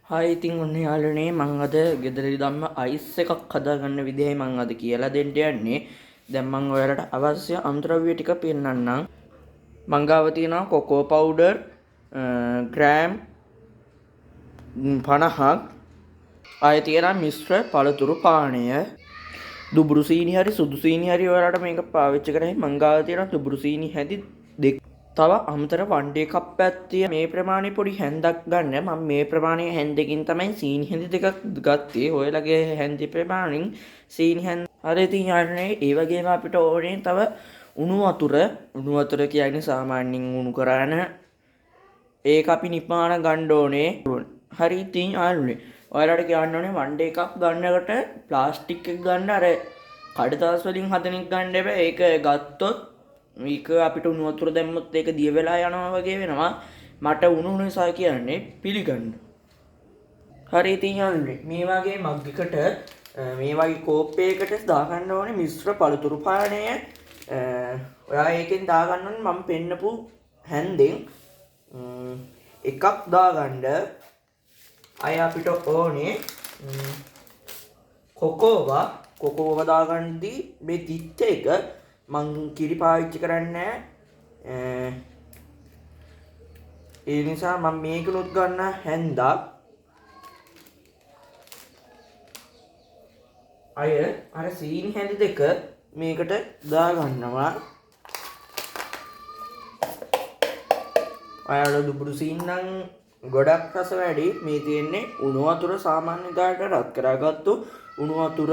Hi ඉතින් ඔන්න යාළුවනේ මං අද ගෙදරදි දැම්ම අයිස් එකක් හදාගන්න විදිහයි මං අද කියලා දෙන්න යන්නේ. දැන් මං ඔයාලට අවශ්‍ය අමුද්‍රව්‍ය ටික පෙන්නන්නම්. මං ගාව තියෙනවා කොකෝ පවුඩර් ග්‍රෑම් 50ක්. ආයෙ තියෙනවා මිශ්‍ර පළතුරු පානය. දුබුරු සීනි හරි සුදු සීනි හරි ඔයාලට මේක පාවිච්චි කරන්නේ. මං ගාව තියෙනවා දුබුරු සීනි හැදි දෙක. තව අමතර වන්ඩේ කප්පයක් තියෙන මේ ප්‍රමාණය පොඩි හැන්දක් ගන්න. මම මේ ප්‍රමාණය හැන්දකින් තමයි සීනි හැන්දි දෙකක් ගත්තේ. ඔයලගේ හැන්දි ප්‍රමාණෙන් සීනි හැන්ද හරි ඉතින් යන්නේ. ඒ වගේම අපිට ඕනේ තව උණු වතුර කියන්නේ සාමාන්‍යයෙන් උණු කරන ඒක අපි නිපාන ගන්න ඕනේ. හරි ඉතින් ආන්නේ ඔයාලට කියන්න ඕනේ වන්ඩේ කප් ගන්නකොට ප්ලාස්ටික් එක ගන්න අර කඩදාස් වලින් හදන එක ගන්න එපා. ඒක ගත්තොත් මේක අපිට උණු වතුර දැම්මොත් ඒක දිය වෙලා යනවා වගේ වෙනවා. මට උණු නිසා කියන්නේ පිළිගන්න. හරි ඉතින් යන්නේ මේ වගේ මග් එකට මේ වගේ කෝප්පයකට දාගන්න ඕනේ මිශ්‍ර පළතුරු පානය. ඔයා ඒකෙන් දාගන්න ඕනේ මම පෙන්නපු හැන්දෙන් එකක් දාගන්න. අය අපිට ඕනේ කොකෝවා දාගන්නදී මේ තිත්ත එක මං කිරි පාවිච්චි කරන්නේ. ඒ නිසා මම මේකලුත් ගන්න හැන්දා. අය අර සීනි හැඳි දෙක මේකට දාගන්නවා. අයාල දුබුරු සීනි නම් ගොඩක් රස වැඩි. මේ තියෙන්නේ උණු වතුර සාමාන්‍ය දාට රත් කරගත්තු උණු වතුර.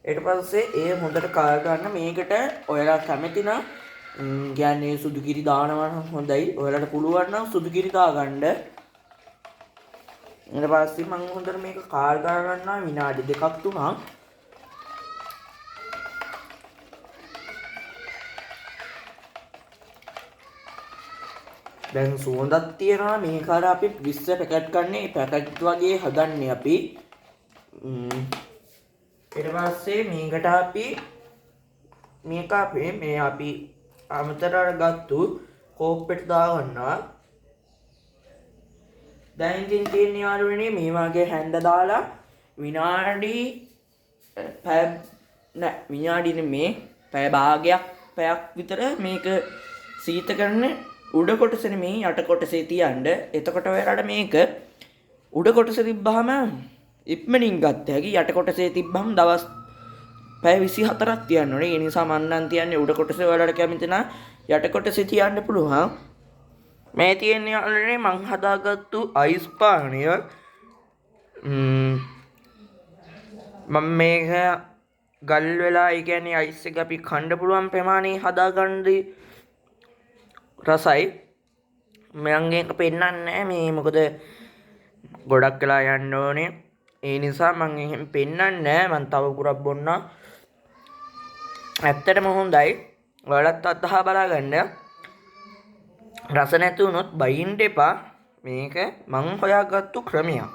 ඊට පස්සේ ඒ හොඳට කාල ගන්න. මේකට ඔයාලා කැමති නම් කියන්නේ සුදු කිරි දානවා නම් හොඳයි. ඔයාලට පුළුවන් නම් සුදු කිරි දාගන්න. ඊට පස්සේ මම හොඳට මේක කාල ගන්නවා විනාඩි 2ක් 3ක්. දැන් සුවඳක් තියෙනවා. මේක අර අපි 20 පැකට් ගන්න. පැකට් වගේ හදන්නේ අපි. ඊට පස්සේ මේකට අපි මේ අපි අමතර ගත්තු කෝප්පෙට දාගන්නවා. දැන් ඉතින් තියෙන්නේ යාළුවනේ මේ වගේ හැන්ද දාලා විනාඩි පැය භාගයක් පැයක් විතර මේක සීත කරන උඩ කොටස නෙමෙයි යට කොටසේ තියන්න. එතකොට ඔයාලට මේක උඩ කොටසේ තිබ්බහම ඉක්මනින් ගත්ත හැකි. යට කොටසේ තිබ්බහම දවස් පැය 24ක් තියන්න ඕනේ. ඒ නිසා මම නම් තියන්නේ උඩ කොටසේ. ඔයාලට කැමති නම් යට කොටසේ තියන්න පුළුවන්. මේ තියෙන්නේ යාළුවනේ මං හදාගත්තු අයිස් පානය. මම මේක ගල් වෙලා ඒ කියන්නේ අයිස් එක අපි කන්න පුළුවන් ප්‍රමාණය හදාගන්නදී රසයි. මම ඒක පෙන්නන්නේ මේ මොකද ගොඩක් වෙලා යන්න ඕනේ. ඒ නිසා මම එහෙම පෙන්නන්නේ මම තව පුරක් බොන්න. ඇත්තටම හොඳයි. ඔයාලත් අත්දහා බලාගන්න. රස නැති වුණොත් බයින්න එපා. මේක මං හොයාගත්තු ක්‍රමයක්.